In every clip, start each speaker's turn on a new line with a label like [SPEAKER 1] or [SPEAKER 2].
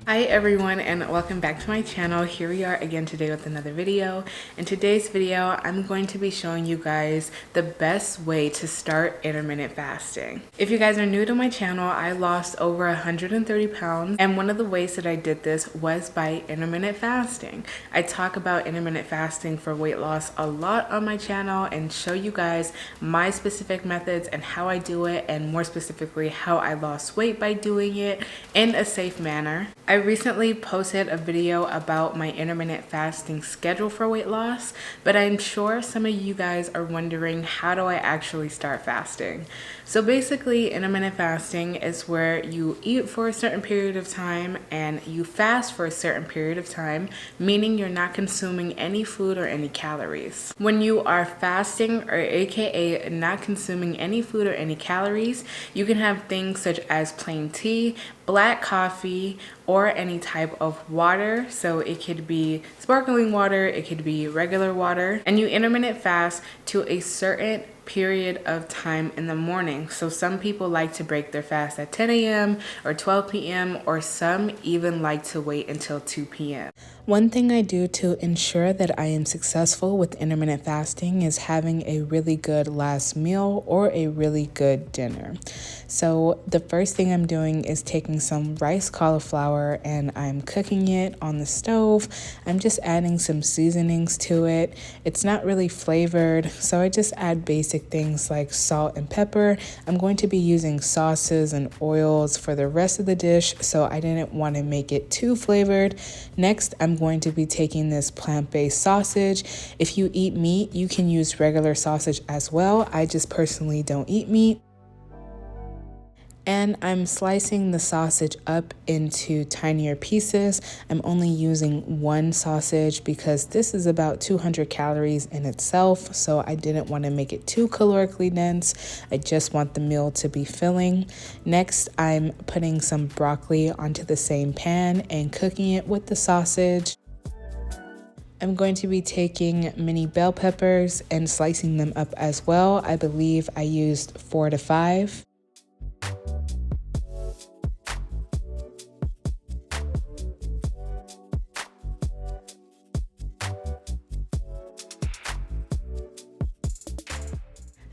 [SPEAKER 1] Hi everyone, and welcome back to my channel. Here we are again today with another video. In today's video, I'm going to be showing you guys the best way to start intermittent fasting. If you guys are new to my channel, I lost over 130 pounds, and one of the ways that I did this was by intermittent fasting. I talk about intermittent fasting for weight loss a lot on my channel and show you guys my specific methods and how I do it, and more specifically how I lost weight by doing it in a safe manner. I recently posted a video about my intermittent fasting schedule for weight loss, but I'm sure some of you guys are wondering, how do I actually start fasting? So basically, intermittent fasting is where you eat for a certain period of time and you fast for a certain period of time, meaning you're not consuming any food or any calories. When you are fasting, or aka not consuming any food or any calories, you can have things such as plain tea, black coffee, or any type of water. So it could be sparkling water, it could be regular water, and you intermittent fast to a certain period of time in the morning. So some people like to break their fast at 10 a.m. or 12 p.m. or some even like to wait until 2 p.m. One thing I do to ensure that I am successful with intermittent fasting is having a really good last meal or a really good dinner. So the first thing I'm doing is taking some rice cauliflower and I'm cooking it on the stove. I'm just adding some seasonings to it. It's not really flavored, so I just add basic things like salt and pepper. I'm going to be using sauces and oils for the rest of the dish, so I didn't want to make it too flavored. Next, I'm going to be taking this plant-based sausage. If you eat meat, you can use regular sausage as well. I just personally don't eat meat. And I'm slicing the sausage up into tinier pieces. I'm only using one sausage because this is about 200 calories in itself, so I didn't want to make it too calorically dense. I just want the meal to be filling. Next, I'm putting some broccoli onto the same pan and cooking it with the sausage. I'm going to be taking mini bell peppers and slicing them up as well. I believe I used 4 to 5.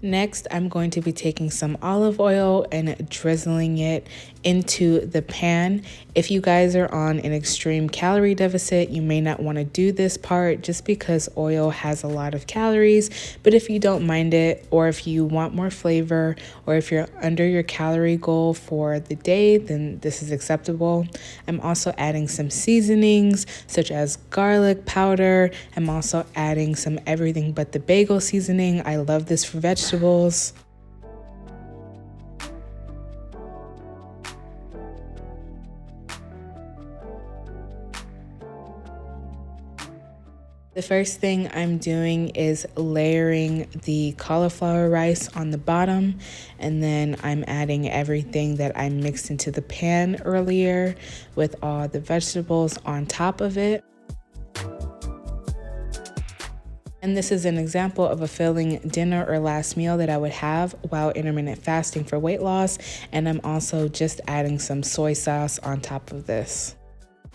[SPEAKER 1] Next, I'm going to be taking some olive oil and drizzling it into the pan. If you guys are on an extreme calorie deficit, you may not want to do this part just because oil has a lot of calories. But if you don't mind it, or if you want more flavor, or if you're under your calorie goal for the day, then this is acceptable. I'm also adding some seasonings such as garlic powder. I'm also adding some everything but the bagel seasoning. I love this for vegetables. The first thing I'm doing is layering the cauliflower rice on the bottom, and then I'm adding everything that I mixed into the pan earlier with all the vegetables on top of it. And this is an example of a filling dinner or last meal that I would have while intermittent fasting for weight loss. And I'm also just adding some soy sauce on top of this.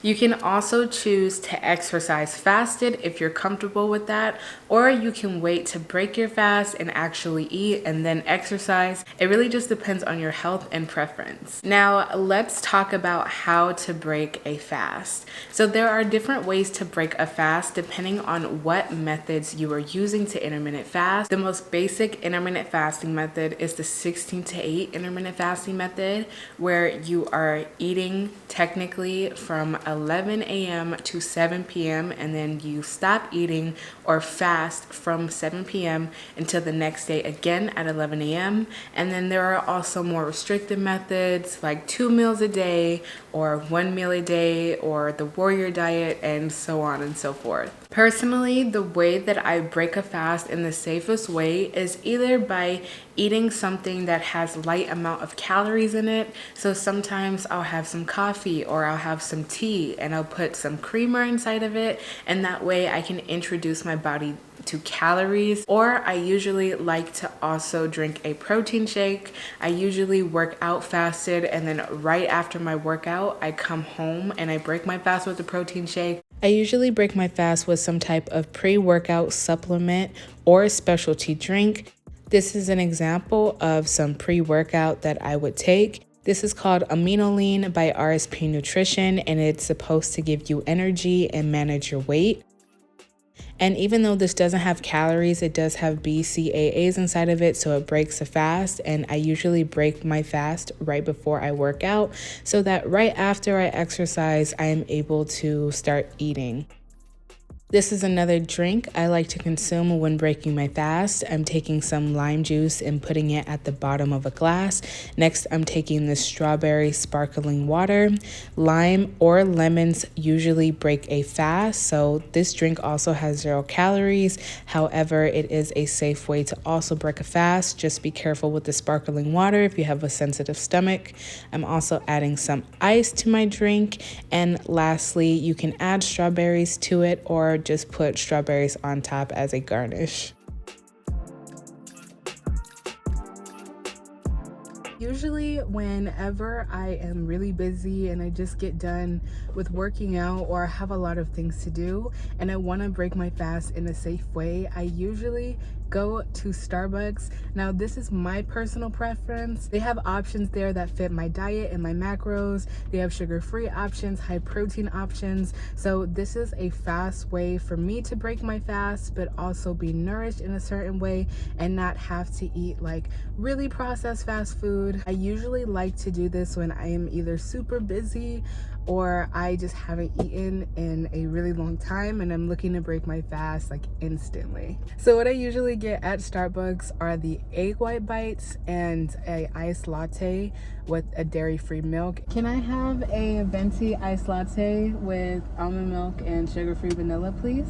[SPEAKER 1] You can also choose to exercise fasted if you're comfortable with that, or you can wait to break your fast and actually eat and then exercise. It really just depends on your health and preference. Now, let's talk about how to break a fast. So there are different ways to break a fast depending on what methods you are using to intermittent fast. The most basic intermittent fasting method is the 16 to 8 intermittent fasting method, where you are eating technically from 11 a.m. to 7 p.m. and then you stop eating or fast from 7 p.m. until the next day again at 11 a.m. And then there are also more restrictive methods like 2 meals a day or 1 meal a day or the warrior diet and so on and so forth. Personally, the way that I break a fast in the safest way is either by eating something that has light amount of calories in it. So sometimes I'll have some coffee or I'll have some tea and I'll put some creamer inside of it, and that way I can introduce my body to calories, or I usually like to also drink a protein shake. I usually work out fasted, and then right after my workout, I come home and I break my fast with a protein shake. I usually break my fast with some type of pre-workout supplement or a specialty drink. This is an example of some pre-workout that I would take. This is called Aminoline by RSP Nutrition, and it's supposed to give you energy and manage your weight. And even though this doesn't have calories, it does have BCAAs inside of it, so it breaks a fast. And I usually break my fast right before I work out so that right after I exercise, I am able to start eating. This is another drink I like to consume when breaking my fast. I'm taking some lime juice and putting it at the bottom of a glass. Next, I'm taking this strawberry sparkling water. Lime or lemons usually break a fast, so this drink also has 0 calories. However, it is a safe way to also break a fast. Just be careful with the sparkling water if you have a sensitive stomach. I'm also adding some ice to my drink. And lastly, you can add strawberries to it or just put strawberries on top as a garnish. Usually whenever I am really busy and I just get done with working out or I have a lot of things to do and I want to break my fast in a safe way, I usually go to Starbucks. Now, this is my personal preference. They have options there that fit my diet and my macros. They have sugar-free options, high protein options. So this is a fast way for me to break my fast, but also be nourished in a certain way and not have to eat like really processed fast food. I usually like to do this when I am either super busy or I just haven't eaten in a really long time and I'm looking to break my fast like instantly. So what I usually get at Starbucks are the egg white bites and a iced latte with a dairy-free milk. Can I have a venti iced latte with almond milk and sugar-free vanilla, please?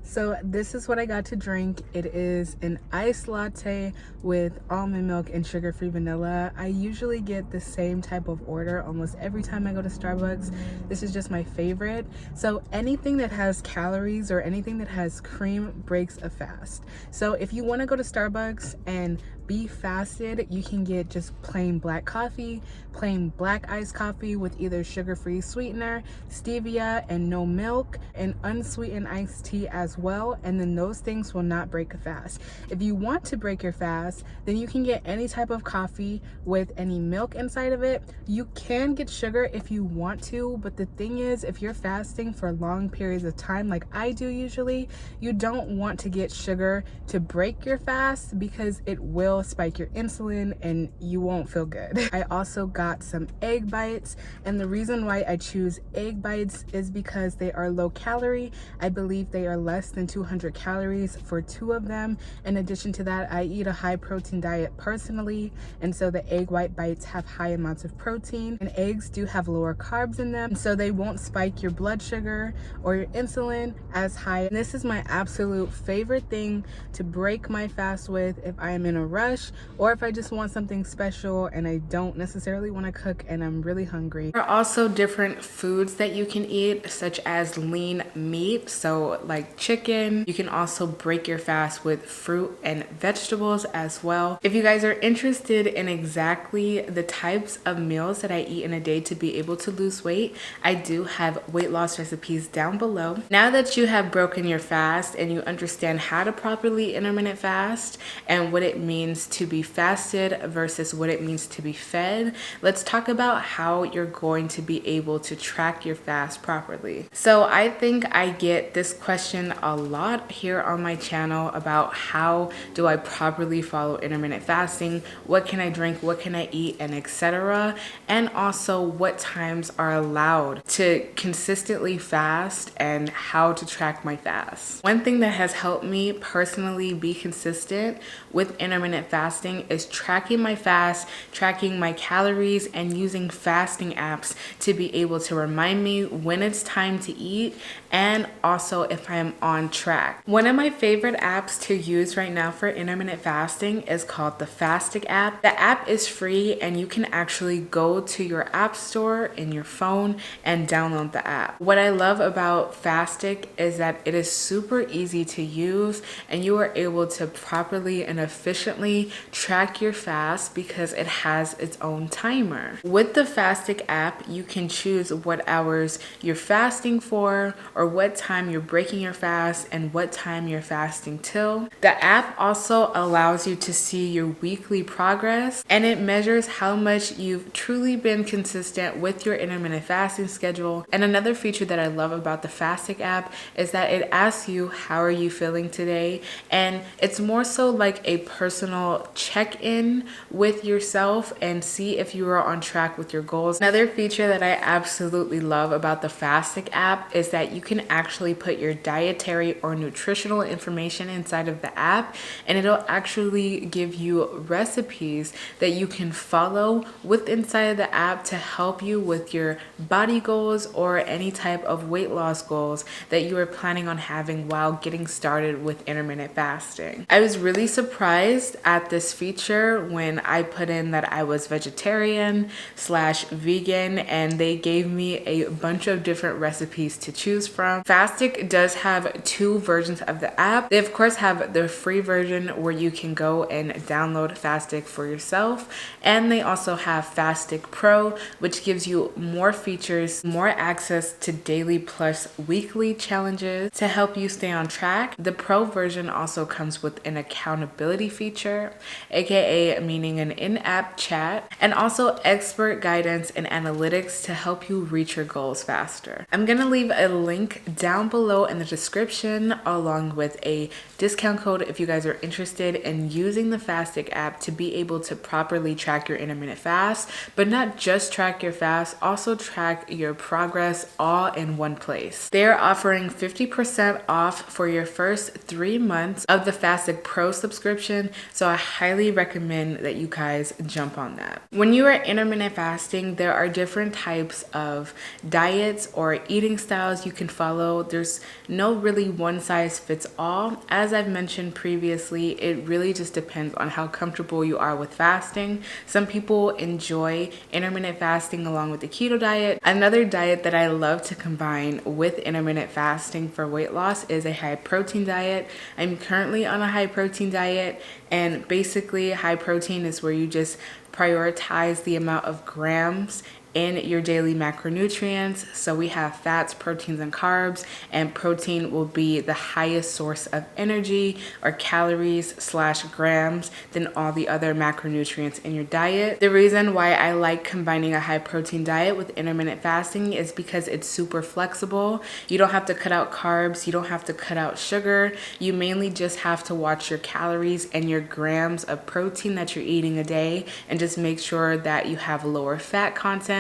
[SPEAKER 1] So this is what I got to drink. It is an iced latte with almond milk and sugar-free vanilla. I usually get the same type of order almost every time I go to Starbucks. This is just my favorite. So anything that has calories or anything that has cream breaks a fast. So if you want to go to Starbucks and be fasted, you can get just plain black coffee, plain black iced coffee with either sugar-free sweetener, stevia, and no milk, and unsweetened iced tea as well, and then those things will not break a fast. If you want to break your fast, then you can get any type of coffee with any milk inside of it. You can get sugar if you want to, but the thing is, if you're fasting for long periods of time like I do usually, you don't want to get sugar to break your fast because it will spike your insulin and you won't feel good. I also got some egg bites, and the reason why I choose egg bites is because they are low calorie. I believe they are less than 200 calories for 2 of them. In addition to that, I eat a high protein diet personally, and so the egg white bites have high amounts of protein, and eggs do have lower carbs in them, so they won't spike your blood sugar or your insulin as high. And this is my absolute favorite thing to break my fast with if I am in a rush or if I just want something special and I don't necessarily want to cook and I'm really hungry. There are also different foods that you can eat, such as lean meat, so like chicken. You can also break your fast with fruit and vegetables as well. If you guys are interested in exactly the types of meals that I eat in a day to be able to lose weight, I do have weight loss recipes down below. Now that you have broken your fast and you understand how to properly intermittent fast and what it means to be fasted versus what it means to be fed, let's talk about how you're going to be able to track your fast properly. So I think I get this question a lot here on my channel about how do I properly follow intermittent fasting, what can I drink, what can I eat, and etc. And also what times are allowed to consistently fast and how to track my fast. One thing that has helped me personally be consistent with intermittent intermittent fasting is tracking my fast, tracking my calories, and using fasting apps to be able to remind me when it's time to eat and also if I'm on track. One of my favorite apps to use right now for intermittent fasting is called the Fastic app. The app is free and you can actually go to your app store in your phone and download the app. What I love about Fastic is that it is super easy to use and you are able to properly and efficiently track your fast because it has its own timer. With the Fastic app, you can choose what hours you're fasting for or what time you're breaking your fast and what time you're fasting till. The app also allows you to see your weekly progress and it measures how much you've truly been consistent with your intermittent fasting schedule. And another feature that I love about the Fastic app is that it asks you, how are you feeling today? And it's more so like a personal check-in with yourself and see if you are on track with your goals. Another feature that I absolutely love about the Fastic app is that you can actually put your dietary or nutritional information inside of the app and it'll actually give you recipes that you can follow with inside of the app to help you with your body goals or any type of weight loss goals that you are planning on having while getting started with intermittent fasting. I was really surprised at this feature when I put in that I was vegetarian/vegan and they gave me a bunch of different recipes to choose from. Fastic does have two versions of the app. They of course have the free version where you can go and download Fastic for yourself, and they also have Fastic Pro, which gives you more features, more access to daily plus weekly challenges to help you stay on track. The Pro version also comes with an accountability feature, aka meaning an in-app chat, and also expert guidance and analytics to help you reach your goals faster. I'm gonna leave a link down below in the description along with a discount code if you guys are interested in using the Fastic app to be able to properly track your intermittent fast, but not just track your fast, also track your progress all in one place. They are offering 50% off for your first 3 months of the Fastic Pro subscription, so I highly recommend that you guys jump on that. When you are intermittent fasting, there are different types of diets or eating styles you can follow. There's no really one size fits all. As I've mentioned previously, it really just depends on how comfortable you are with fasting. Some people enjoy intermittent fasting along with the keto diet. Another diet that I love to combine with intermittent fasting for weight loss is a high protein diet. I'm currently on a high protein diet, and basically high protein is where you just prioritize the amount of grams in your daily macronutrients. So we have fats, proteins, and carbs, and protein will be the highest source of energy or calories/grams than all the other macronutrients in your diet. The reason why I like combining a high protein diet with intermittent fasting is because it's super flexible. You don't have to cut out carbs, you don't have to cut out sugar. You mainly just have to watch your calories and your grams of protein that you're eating a day and just make sure that you have lower fat content.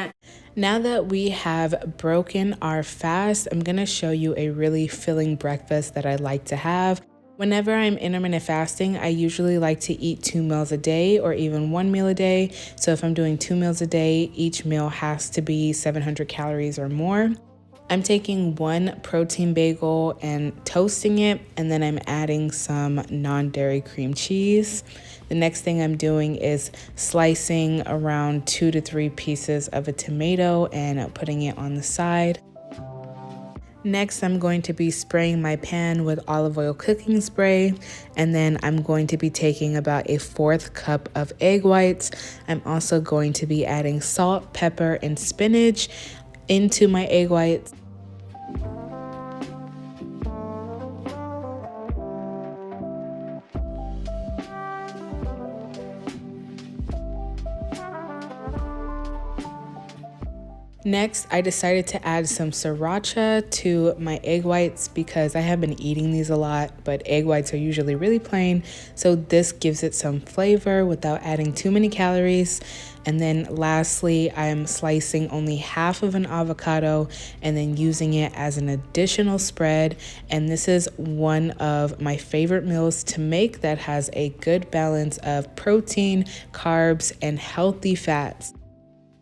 [SPEAKER 1] Now that we have broken our fast, I'm gonna show you a really filling breakfast that I like to have. Whenever I'm intermittent fasting, I usually like to eat 2 meals a day or even 1 meal a day. So if I'm doing 2 meals a day, each meal has to be 700 calories or more. I'm taking 1 protein bagel and toasting it, and then I'm adding some non-dairy cream cheese. The next thing I'm doing is slicing around 2 to 3 pieces of a tomato and putting it on the side. Next, I'm going to be spraying my pan with olive oil cooking spray, and then I'm going to be taking about a 1/4 cup of egg whites. I'm also going to be adding salt, pepper, and spinach into my egg whites. Next, I decided to add some sriracha to my egg whites because I have been eating these a lot, but egg whites are usually really plain, so this gives it some flavor without adding too many calories. And then lastly, I'm slicing only half of an avocado and then using it as an additional spread. And this is one of my favorite meals to make that has a good balance of protein, carbs, and healthy fats.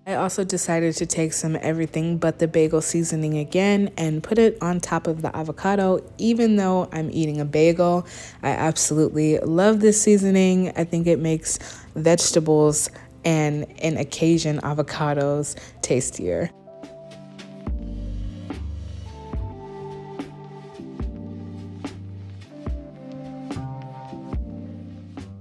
[SPEAKER 1] I also decided to take some everything but the bagel seasoning again and put it on top of the avocado. Even though I'm eating a bagel, I absolutely love this seasoning. I think it makes vegetables and in occasion avocados tastier.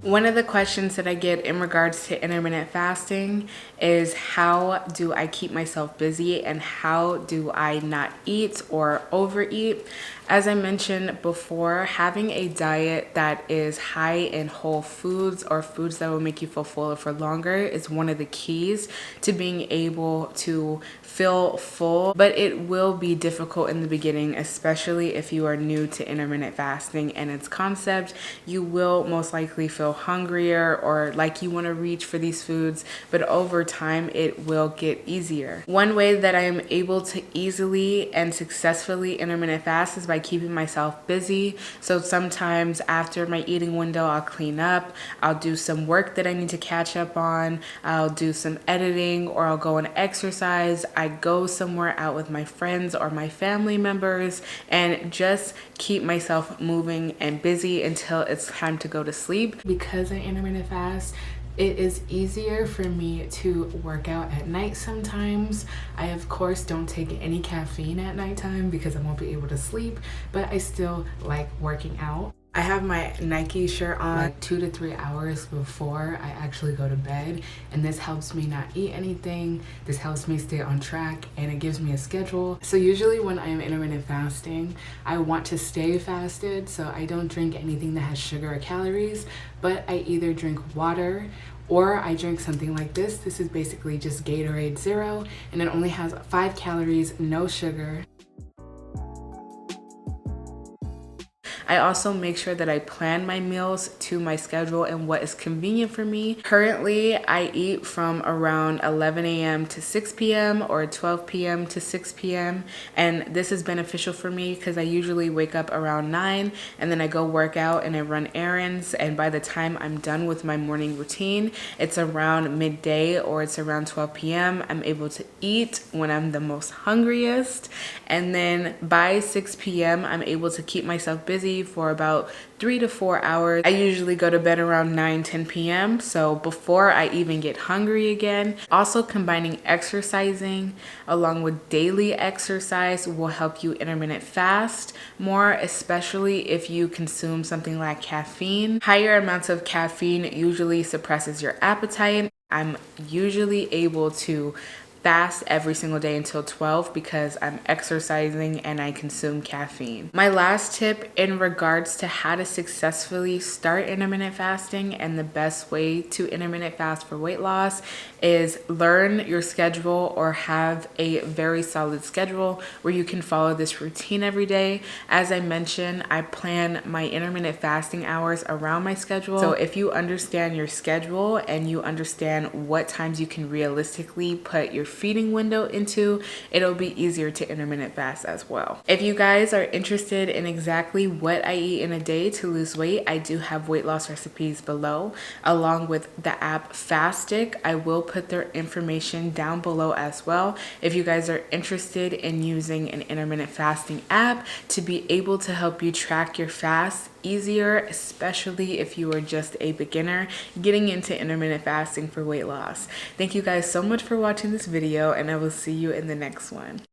[SPEAKER 1] One of the questions that I get in regards to intermittent fasting is how do I keep myself busy and how do I not eat or overeat? As I mentioned before, having a diet that is high in whole foods or foods that will make you feel fuller for longer is one of the keys to being able to feel full, but it will be difficult in the beginning, especially if you are new to intermittent fasting and its concept. You will most likely feel hungrier or like you want to reach for these foods, but over time it will get easier. One way that I am able to easily and successfully intermittent fast is by keeping myself busy. So sometimes after my eating window, I'll clean up, I'll do some work that I need to catch up on, I'll do some editing, or I'll go and exercise. I go somewhere out with my friends or my family members and just keep myself moving and busy until it's time to go to sleep. Because I intermittent fast, it is easier for me to work out at night sometimes. I of course don't take any caffeine at nighttime because I won't be able to sleep, but I still like working out. I have my Nike shirt on like 2 to 3 hours before I actually go to bed, and this helps me not eat anything. This helps me stay on track and it gives me a schedule. So usually when I am intermittent fasting, I want to stay fasted, so I don't drink anything that has sugar or calories, but I either drink water or I drink something like this. This is basically just Gatorade Zero, and it only has 5 calories, no sugar. I also make sure that I plan my meals to my schedule and what is convenient for me. Currently, I eat from around 11 a.m. to 6 p.m. or 12 p.m. to 6 p.m. And this is beneficial for me because I usually wake up around 9 and then I go work out and I run errands. And by the time I'm done with my morning routine, it's around midday or it's around 12 p.m. I'm able to eat when I'm the most hungriest. And then by 6 p.m., I'm able to keep myself busy for about 3 to 4 hours. I usually go to bed around 9-10 p.m. so before I even get hungry again. Also, combining exercising along with daily exercise will help you intermittent fast more, especially if you consume something like caffeine. Higher amounts of caffeine usually suppresses your appetite. I'm usually able to fast every single day until 12 because I'm exercising and I consume caffeine. My last tip in regards to how to successfully start intermittent fasting and the best way to intermittent fast for weight loss is learn your schedule or have a very solid schedule where you can follow this routine every day. As I mentioned, I plan my intermittent fasting hours around my schedule. So if you understand your schedule and you understand what times you can realistically put your feeding window into, it'll be easier to intermittent fast as well. If you guys are interested in exactly what I eat in a day to lose weight, I do have weight loss recipes below, along with the app Fastic. I will put their information down below as well if you guys are interested in using an intermittent fasting app to be able to help you track your fast easier, especially if you are just a beginner getting into intermittent fasting for weight loss. Thank you guys so much for watching this video, and I will see you in the next one.